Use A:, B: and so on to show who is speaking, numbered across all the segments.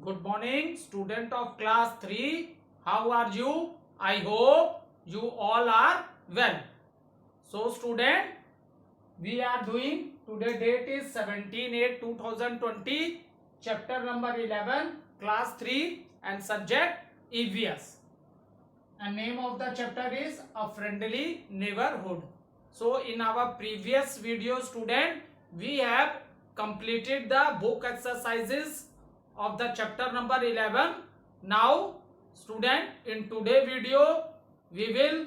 A: Good morning, student of class 3. How are you? I hope you all are well. So, student, we are doing today date is 17/8/2020, chapter number 11, class 3 and subject EVS. And name of the chapter is A Friendly Neighborhood. So, in our previous video, student, we have completed the book exercises of the chapter number 11. Now, student, in today video, we will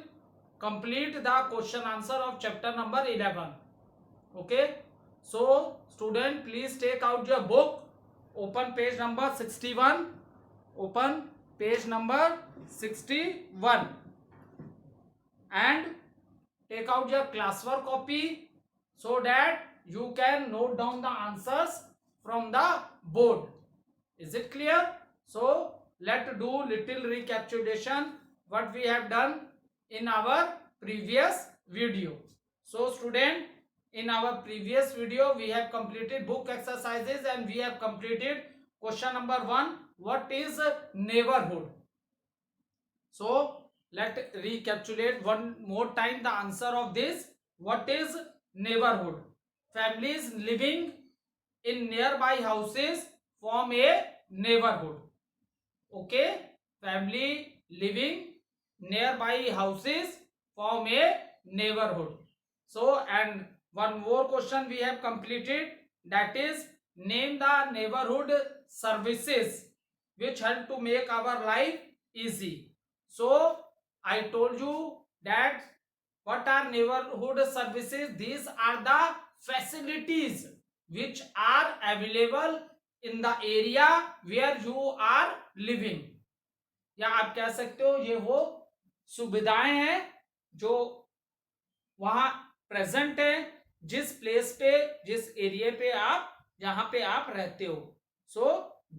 A: complete the question answer of chapter number 11. Okay. So, student, please take out your book. Open page number 61. Open page number 61 and take out your classwork copy so that you can note down the answers from the board. Is it clear? So let's do little recapitulation what we have done in our previous video. So student, in our previous video we have completed book exercises and we have completed question number 1. What is neighborhood? So let's recapitulate one more time the answer of this. What is neighborhood? Families living in nearby houses form a neighborhood. Okay, family living nearby houses form a neighborhood. So, and one more question we have completed, that is name the neighborhood services which help to make our life easy. So I told you that what are neighborhood services? These are the facilities which are available in the area where you are living, या आप कह सकते हो ये वो सुविधाएं हैं जो वहां प्रेजेंट है जिस प्लेस पे, जिस एरिया पे आप, जहां पे आप रहते हो. So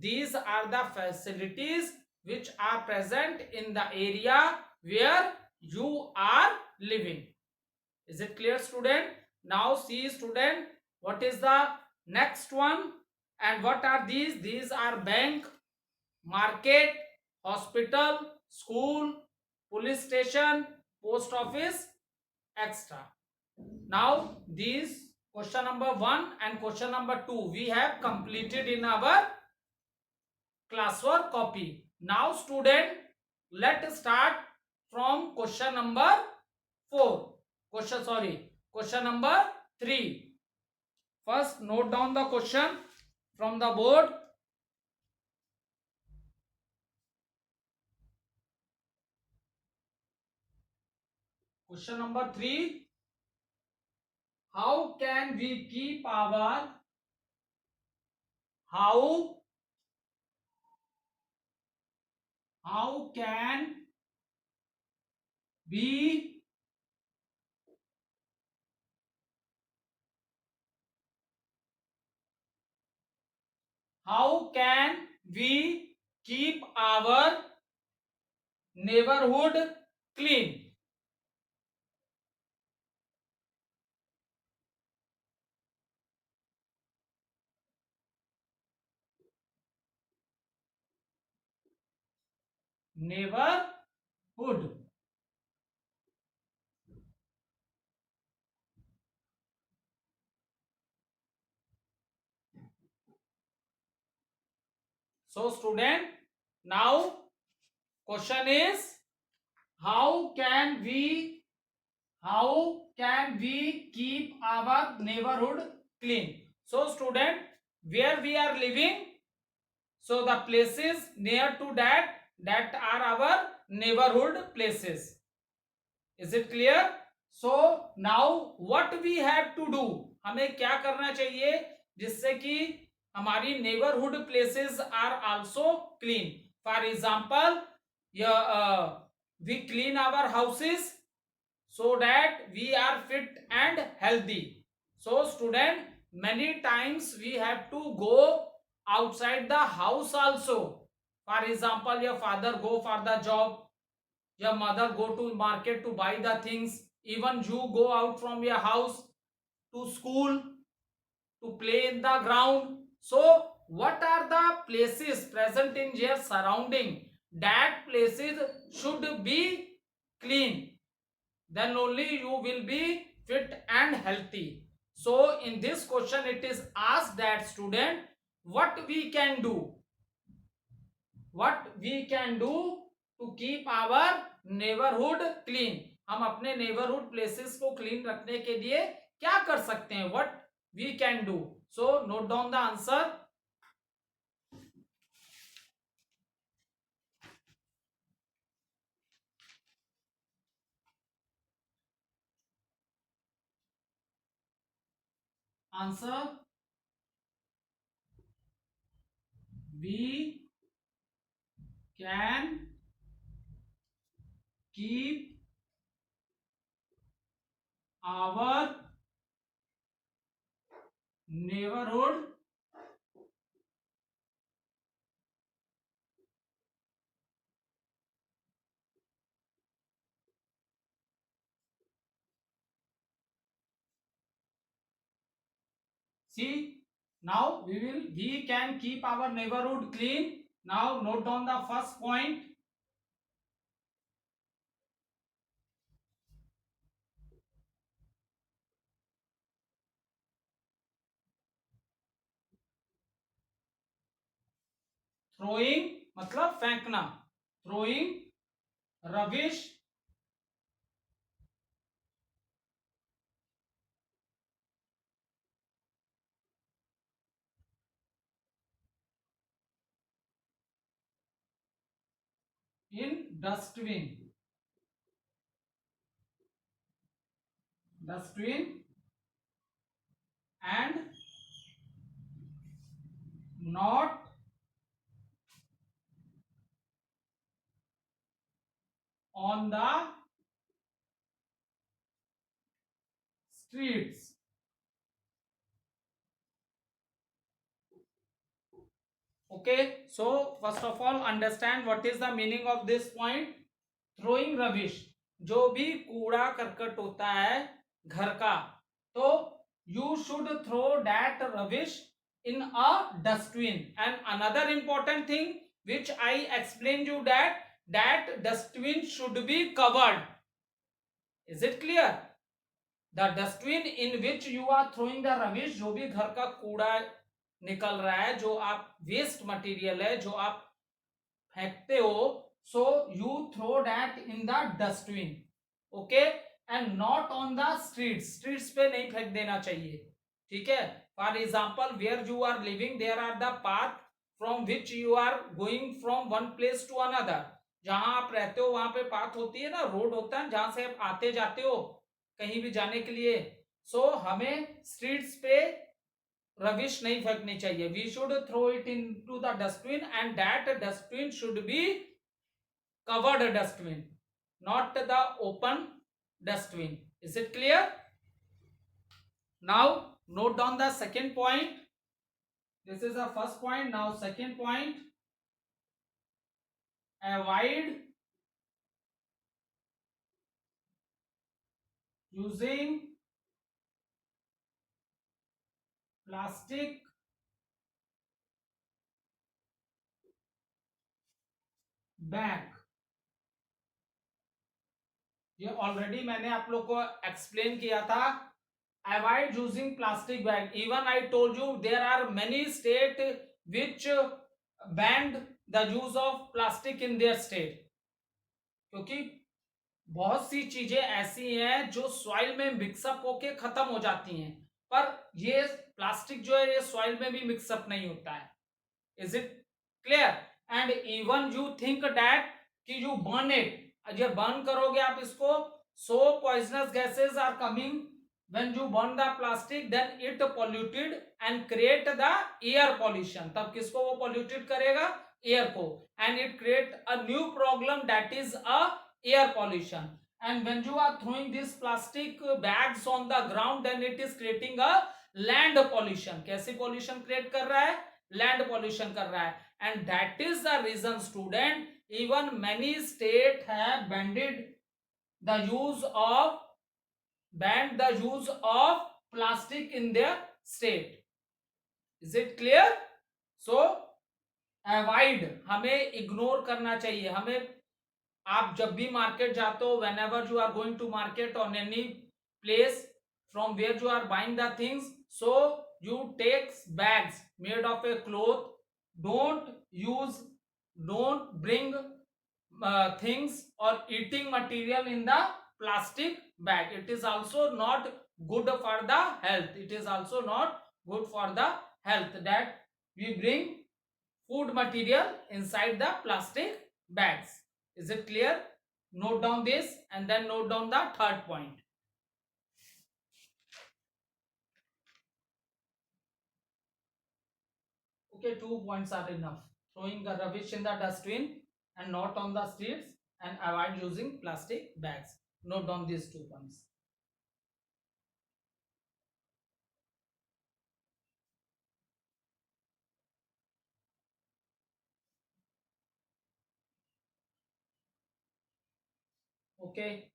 A: these are the facilities which are present in the area where you are living. Is it clear, student? Now see, student, what is the next one and what are these? These are bank, market, hospital, school, police station, post office, etc. Now these question number 1 and question number 2 we have completed in our classwork copy. Now student, let's start from question number 4. Question number 3. First note down the question from the board. Question number 3. How can we keep our how can we keep our neighborhood clean? Neighborhood. So student, now question is how can we keep our neighborhood clean? So student, where we are living, so the places near to that are our neighborhood places. Is it clear? So now what we have to do, हमें क्या करना चाहिए जिससे कि हमारी neighborhood places are also clean. For example, we clean our houses so that we are fit and healthy. So student, many times we have to go outside the house also. For example, your father go for the job, your mother go to market to buy the things, even you go out from your house to school to play in the ground. So what are the places present in their surrounding, that places should be clean, then only you will be fit and healthy. So in this question it is asked that student, what we can do, what we can do to keep our neighborhood clean, हम अपने neighborhood places को clean रखने के लिए क्या कर सकते हैं, what we can do. So note down the answer. Answer, we can keep our neighborhood see now we can keep our neighborhood clean. Now note down the first point. Throwing मतलब फेंकना, throwing rubbish in dustbin and not on the streets. Okay, so first of all understand what is the meaning of this point. Throwing rubbish, जो भी कूड़ा करकट होता है घर का, तो you should throw that rubbish in a dustbin. And another important thing which I explained you, that dustbin should be covered. Is it clear? The dustbin in which you are throwing the rubbish, जो भी घर का कूड़ा निकल रहा है, जो आप वेस्ट मटेरियल है जो आप फेंकते हो, so you throw that in the dustbin. Okay, and not on the streets पे नहीं फेंक देना चाहिए. ठीक है, for example where you are living there are the path from which you are going from one place to another. जहां आप रहते हो वहां पे पाथ होती है ना, रोड होता है जहां से आप आते जाते हो कहीं भी जाने के लिए. सो हमें स्ट्रीट्स पे रबिश नहीं फेंकनी चाहिए. We should throw it into the dustbin and that dustbin should be covered dustbin, not the open dustbin. Is it clear? Now note down the second point. This is the first point. Now second point, avoid using plastic bag. ये already मैंने आप लोग को explain किया था. Avoid using plastic bag. Even I told you there are many state which banned the use of plastic in their state. क्योंकि बहुत सी चीजें ऐसी हैं जो सॉइल में मिक्सअप होके खत्म हो जाती हैं, पर ये प्लास्टिक जो है ये सॉइल में भी मिक्सअप नहीं होता है. Is it clear? And even you think that कि यू बर्न इट, जब बर्न करोगे आप इसको, so poisonous gases are coming when you burn the plastic, then it polluted and create the air pollution. तब किसको वो polluted करेगा? Air को. and it create a new problem, that is a air pollution. and when you are throwing these plastic bags on the ground, then it is creating a land pollution. कैसी pollution create कर रहा है? land pollution कर रहा है. and that is the reason student, even many state have banned the use of plastic in their state. Is it clear? So avoid, हमें ignore करना चाहिए। हमें, आप जब भी मार्केट जाते हो, whenever you are going to market on any place from where you are buying the things, so you take bags made of a cloth. don't use don't bring things or eating material in the plastic bag. It is also not good for the health. It is also not good for the health that we bring food material inside the plastic bags. Is it clear? Note down this and then note down the third point. Okay, 2 points are enough. Throwing the rubbish in the dustbin and not on the streets, and avoid using plastic bags. Note down these 2 points. Okay.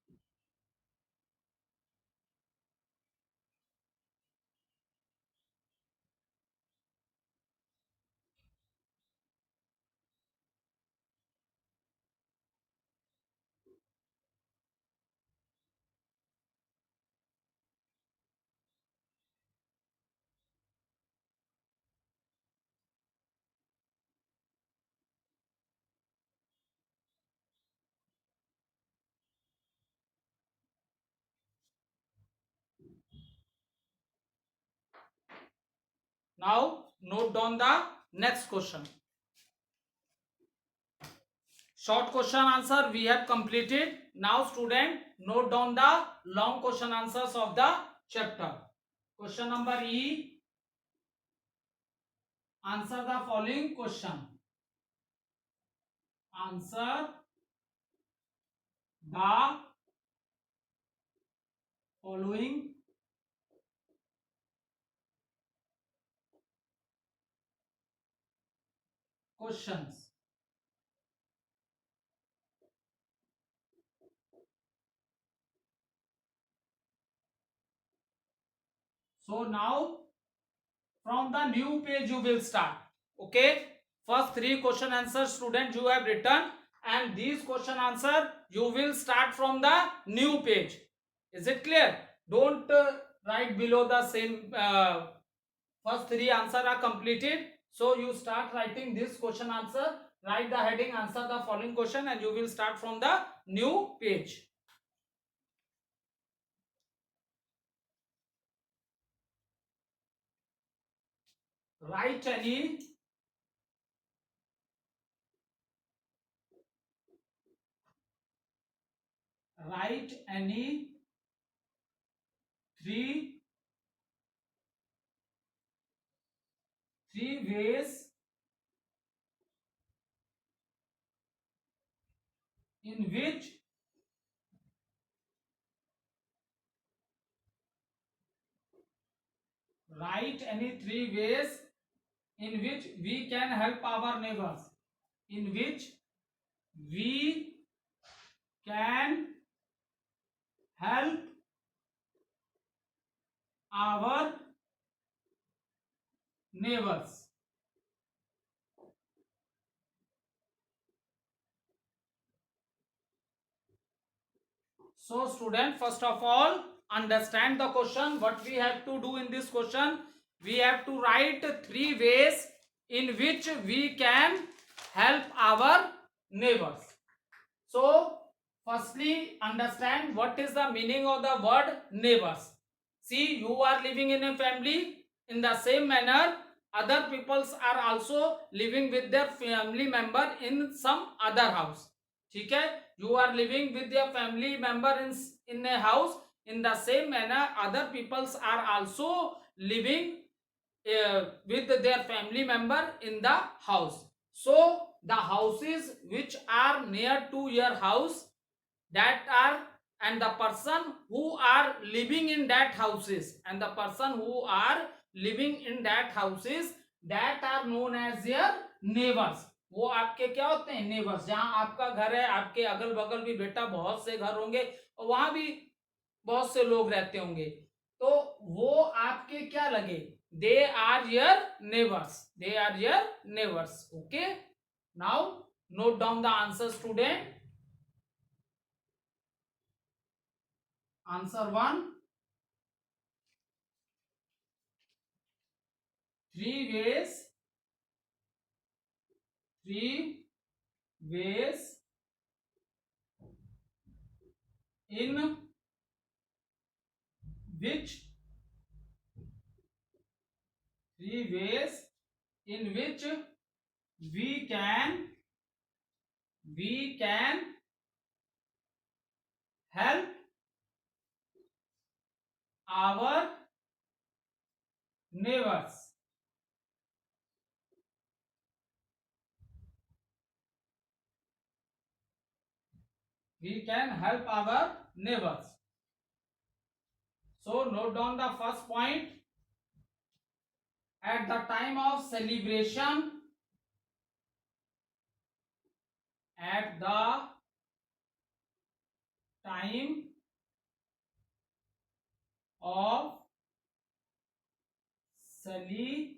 A: Now note down the next question. Short question answer we have completed. Now student, note down the long question answers of the chapter. Question number E. Answer the following question. Answer the following questions. So now from the new page you will start. Okay, first 3 question answers student you have written, and these question answer you will start from the new page. Is it clear? Don't write below the same. First 3 answer are completed, so you start writing this question answer. Write the heading answer the following question, and you will start from the new page. Write any three ways in which write any 3 ways in which we can help our neighbors. In which we can help our neighbors. So student, first of all, understand the question. What we have to do in this question, we have to write 3 ways in which we can help our neighbors. So firstly, understand what is the meaning of the word neighbors. See, you are living in a family. In the same manner, other peoples are also living with their family member in some other house. ठीक है, you are living with your family member in a house. In the same manner, other peoples are also living with their family member in the house. So the houses which are near to your house, that are, and the person who are living in that houses, and the person who are living in that houses, that are known as your neighbors. वो आपके क्या होते हैं? Neighbours. जहां आपका घर है, आपके अगल बगल भी बेटा बहुत से घर होंगे और वहां भी बहुत से लोग रहते होंगे, तो वो आपके क्या लगे? They are your neighbors. They are your neighbors. Okay. Now note down the answer, student. Answer 1. Three ways. Three ways in which three ways in which we can help our neighbors. We can help our neighbors. So note down the first point. At the time of celebration, at the time of celebration,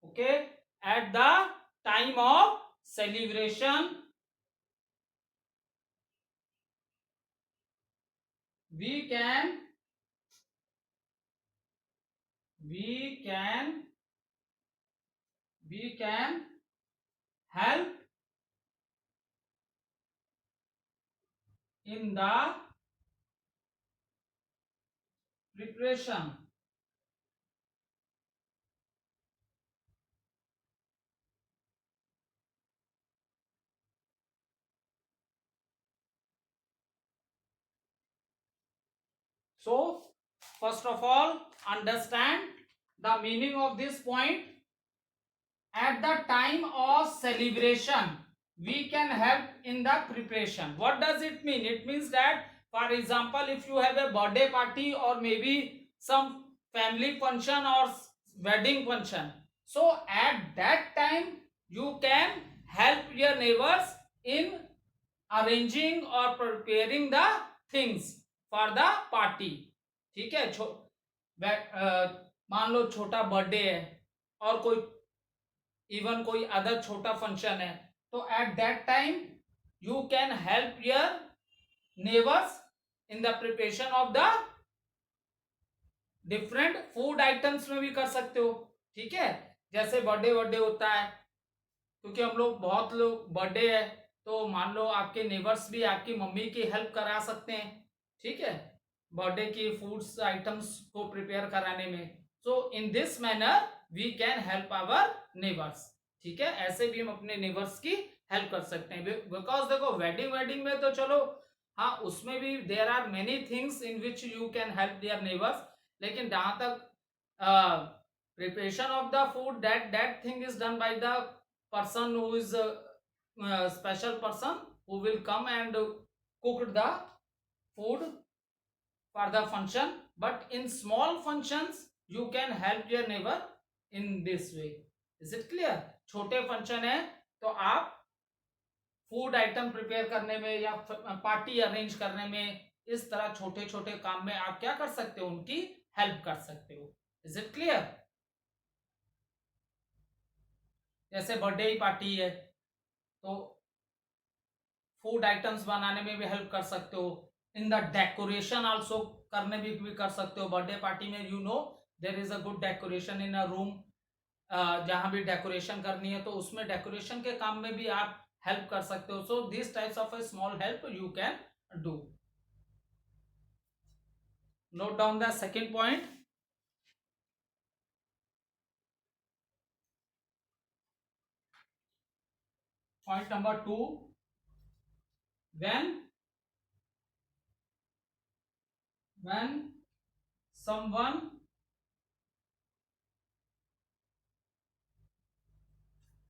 A: okay, at the time of celebration, we can help in the preparation. So first of all, understand the meaning of this point. At the time of celebration, we can help in the preparation. What does it mean? It means that, for example, if you have a birthday party or maybe some family function or wedding function, so at that time you can help your neighbors in arranging or preparing the things for the party. ठीक है, मान लो छोटा birthday है और कोई even कोई other छोटा function है, तो eight that time you can help your neighbours in the preparation of the different food items में भी कर सकते हो. ठीक है, जैसे बर्थडे होता है, क्योंकि हम लोग बहुत लोग बर्थडे है, तो मान लो आपके नेबर्स भी आपकी मम्मी की हेल्प करा सकते हैं. ठीक है, बर्थडे की फूड्स आइटम्स को प्रिपेयर कराने में. So in this manner we can help our neighbours. ठीक है, ऐसे भी हम अपने नेबर्स की हेल्प कर सकते हैं. बिकॉज देखो, वेडिंग में तो चलो हाँ, उसमें भी there are many things in which you can help their neighbours, लेकिन जहां तक preparation of the food, that thing is done by the person who is a special person who will come and cook the food for the function. But in small functions you can help your neighbor in this way. Is it clear? छोटे function है तो आप food item prepare करने में या party arrange करने में, इस तरह छोटे छोटे काम में आप क्या कर सकते हो, उनकी हेल्प कर सकते हो. Is it clear? जैसे बर्थडे ही पार्टी है तो फूड आइटम्स बनाने में भी हेल्प कर सकते हो. इन द डेकोरेशन आल्सो करने भी कर सकते हो. बर्थडे पार्टी में you know there is a good decoration in a room. जहां भी डेकोरेशन करनी है तो उसमें डेकोरेशन के काम में भी आप हेल्प कर सकते हो. So this types of a small help you can do. Note down the second point. Point number 2,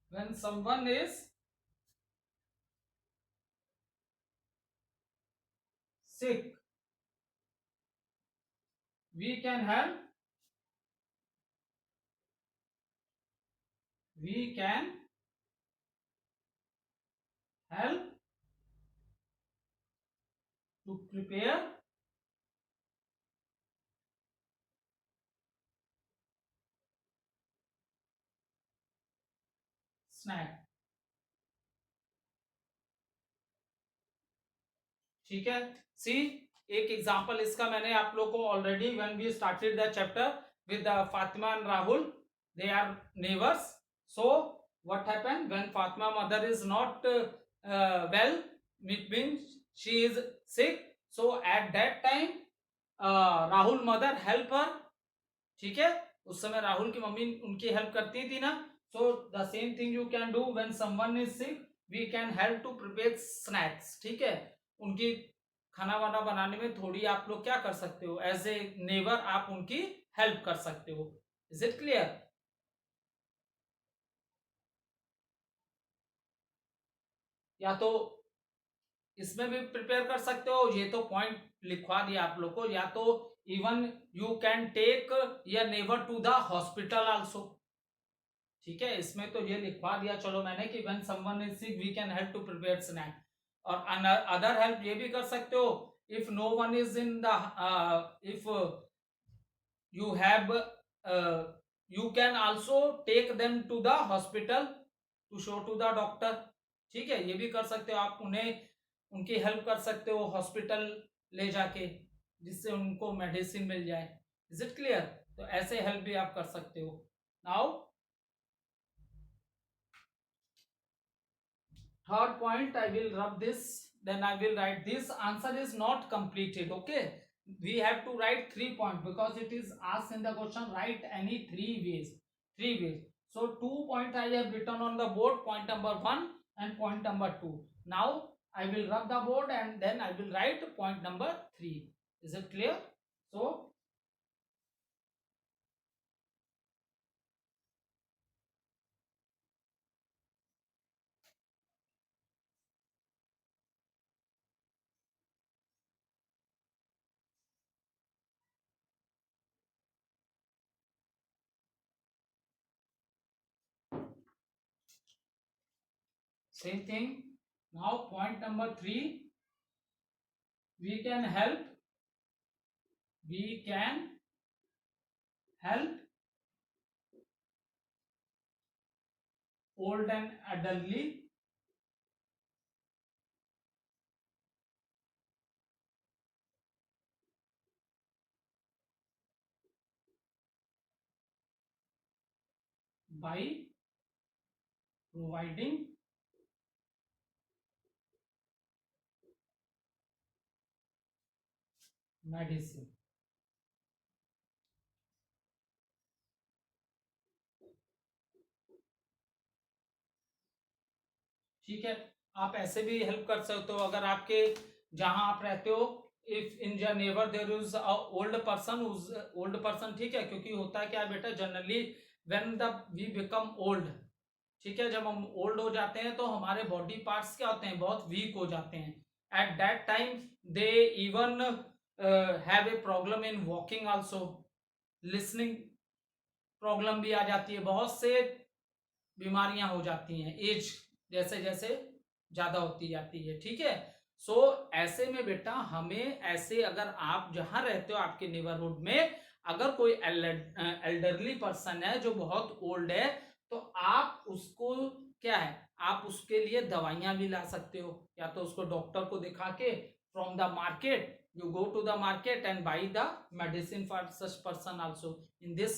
A: when someone is sick, we can help to prepare snack. ठीक है, सी एक एग्जांपल इसका मैंने आप लोग को already when we started the chapter with Fatima and Rahul, they are neighbours. So what happen when Fatima mother is not well, it means she is sick. So at that time Rahul mother help her. ठीक है, उस समय राहुल की mummy उनकी help करती थी ना. So the same thing you can do when someone is sick, we can help to prepare snacks. ठीक है, उनकी खाना वाना बनाने में थोड़ी आप लोग क्या कर सकते हो, एज ए नेबर आप उनकी हेल्प कर सकते हो. Is it clear? या तो इसमें भी प्रिपेयर कर सकते हो, ये तो पॉइंट लिखवा दिया आप लोग को. या तो even you can take your neighbour to the hospital also. ठीक है, इसमें तो ये लिखवा दिया चलो मैंने कि when someone is sick we can help to prepare snack. और अदर हेल्प ये भी कर सकते हो, if no one is in the, if you have you can also take them to the hospital to show to the doctor. ठीक है, ये भी कर सकते हो आप, उन्हें उनकी हेल्प कर सकते हो हॉस्पिटल ले जाके, जिससे उनको मेडिसिन मिल जाए. Is it clear? तो ऐसे हेल्प भी आप कर सकते हो. Now third point, I will rub this, then I will write this. Answer is not completed. Okay, we have to write 3 points because it is asked in the question, write any 3 ways. 3 ways. So 2 points I have written on the board, point number 1 and point number 2. Now I will rub the board and then I will write point number 3. Is it clear? So same thing. Now point number 3, we can help old and elderly by providing medicine. ठीक है, आप ऐसे भी help कर सकते हो अगर आपके जहां आप रहते हो, if in your neighbour there is a old person, old person. ठीक है, क्योंकि होता है क्या बेटा, generally when the we become old, ठीक है, जब हम ओल्ड हो जाते हैं तो हमारे बॉडी पार्ट्स क्या होते हैं, बहुत वीक हो जाते हैं. Eight that time they even have a problem in walking also, listening problem भी आ जाती है, बहुत से बीमारियां हो जाती हैं एज जैसे जैसे ज्यादा होती जाती है. ठीक है, सो ऐसे में बेटा हमें ऐसे, अगर आप जहां रहते हो आपके नेबरहुड में अगर कोई एल्डरली पर्सन है जो बहुत ओल्ड है, तो आप उसको क्या है, आप उसके लिए दवाइयां भी ला सकते हो, या तो उसको डॉक्टर को दिखा के from the market, you go to the market and buy the medicine for such person also. In this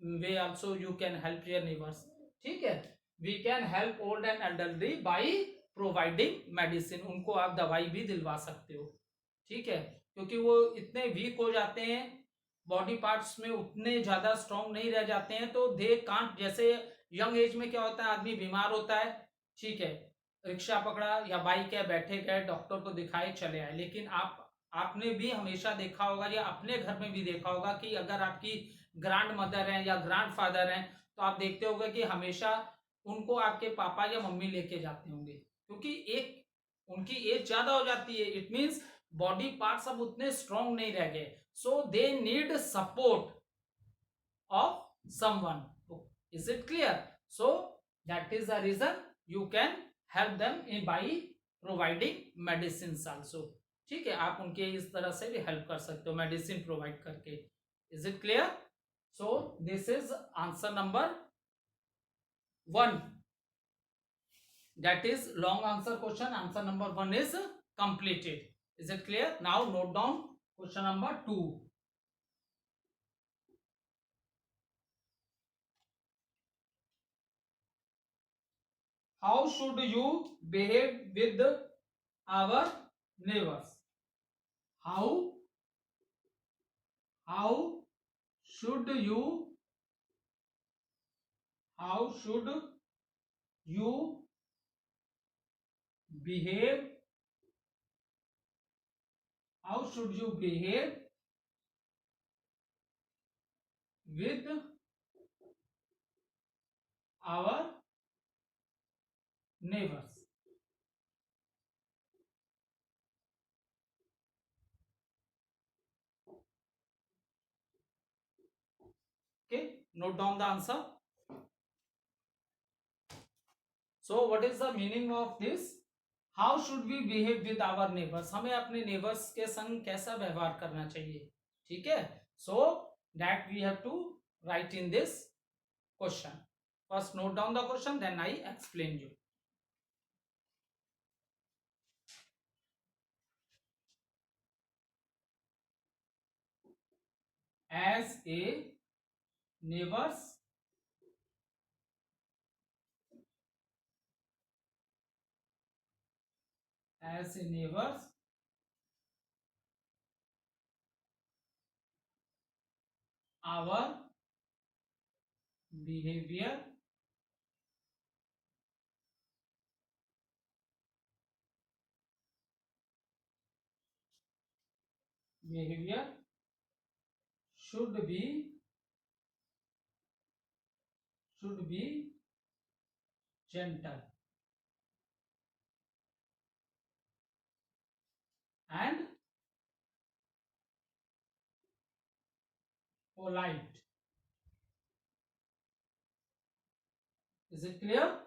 A: way also you can help your neighbours. ठीक है, we can help old and elderly by providing medicine, उनको आप दवाई भी दिलवा सकते हो. ठीक है, क्योंकि वो इतने वीक हो जाते हैं, बॉडी पार्ट्स में उतने ज्यादा स्ट्रांग नहीं रह जाते हैं, तो दे कांट, जैसे यंग एज में क्या होता है, आदमी बीमार होता है, ठीक है, रिक्शा पकड़ा या बाइक है, बैठे गए डॉक्टर को दिखाए चले आए. लेकिन आपने भी हमेशा देखा होगा या अपने घर में भी देखा होगा कि अगर आपकी ग्रैंड मदर है या ग्रैंड फादर है, तो आप देखते होंगे कि हमेशा उनको आपके पापा या मम्मी लेके जाते होंगे, क्योंकि एक उनकी एज ज्यादा हो जाती है. इट मींस बॉडी पार्ट्स अब उतने स्ट्रांग नहीं रह गए, so they need support of someone. Is it clear? So that is the reason you can help them in by providing medicines also. ठीक है, आप उनके इस तरह से भी हेल्प कर सकते हो मेडिसिन प्रोवाइड करके. Is it clear? So this is answer number 1. That is long answer question. Answer number 1 is completed. Is it clear? Now note down question number 2. How should you behave with our neighbors? How should you how should you behave how should you behave with our neighbors? Okay, note down the answer. So what is the meaning of this? How should we behave with our neighbours? हमें अपने neighbours के संग कैसा व्यवहार करना चाहिए. ठीक है, so that we have to write in this question. First note down the question, then I explain you. As a neighbours our behavior should be gentle and polite. Is it clear?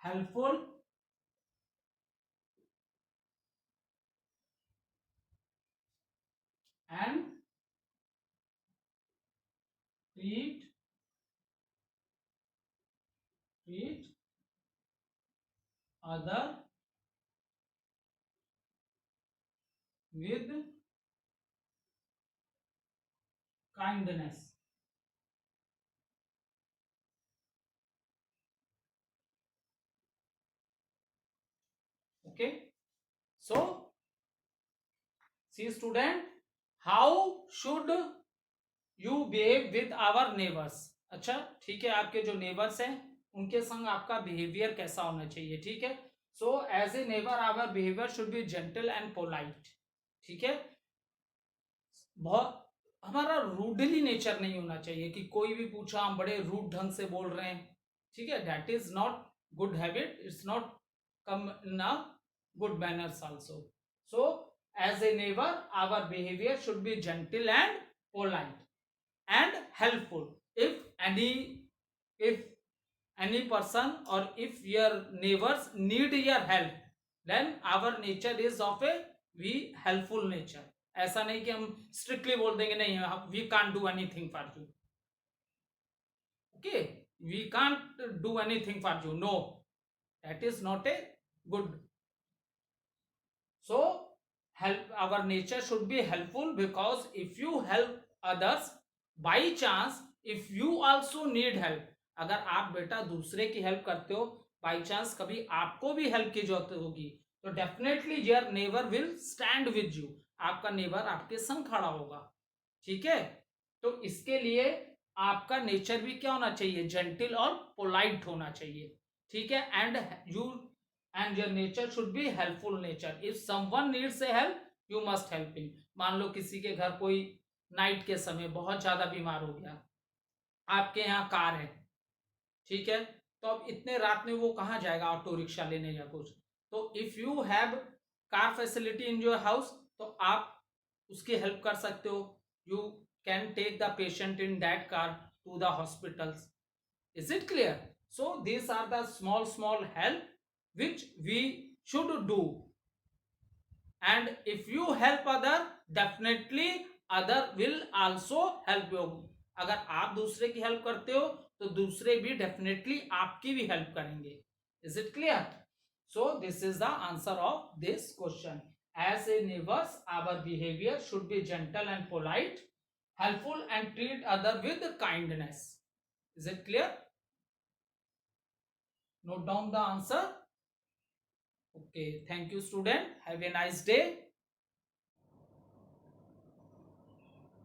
A: Helpful and treat other with kindness. Okay, so see student, how should you behave with our neighbors? अच्छा ठीक है, आपके जो neighbours हैं उनके संग आपका behaviour कैसा होना चाहिए. ठीक है, so as a neighbour our behaviour should be gentle and polite. ठीक है, बहुत हमारा रूडली नेचर नहीं होना चाहिए कि कोई भी पूछा हम बड़े रूड ढंग से बोल रहे हैं. ठीक है, that is not good habit. It's not come in a good manners also. So as a neighbor our behavior should be gentle and polite and helpful. If any person or if your neighbors need your help, then our nature is of a we helpful nature. ऐसा नहीं कि हम strictly बोल देंगे नहीं we can't do anything for you. Okay, we can't do anything for you. No, that is not a good. So help, our nature should be helpful, because if you help others, by chance if you also need help, अगर आप बेटा दूसरे की help करते हो, by chance कभी आपको भी हेल्प की जरूरत होगी, तो definitely your neighbour will stand with you. आपका नेबर आपके संग खड़ा होगा. ठीक है, तो इसके लिए आपका नेचर भी क्या होना चाहिए? जेंटिल और पोलाइट होना चाहिए. ठीक है, and your nature should be helpful nature. If someone needs a help, you must help him. मान लो किसी के घर कोई नाइट के समय बहुत ज्यादा बीमार हो गया, आपके यहाँ कार है. ठीक है, तो अब इतने रात में वो कहाँ जाएगा ऑटो रिक्शा लेने या कुछ. तो if you have car facility in your house, तो आप उसकी हेल्प कर सकते हो. You can take the patient in that car to the hospitals. Is it clear? So these are the small help which we should do. and if you help other, definitely other will also help you. अगर आप दूसरे की help करते हो तो दूसरे भी definitely आपकी भी हेल्प करेंगे. Is it clear? So this is the answer of this question. As a neighbors, our behavior should be gentle and polite, helpful, and treat other with kindness. Is it clear? Note down the answer. Okay, thank you student. Have a nice day.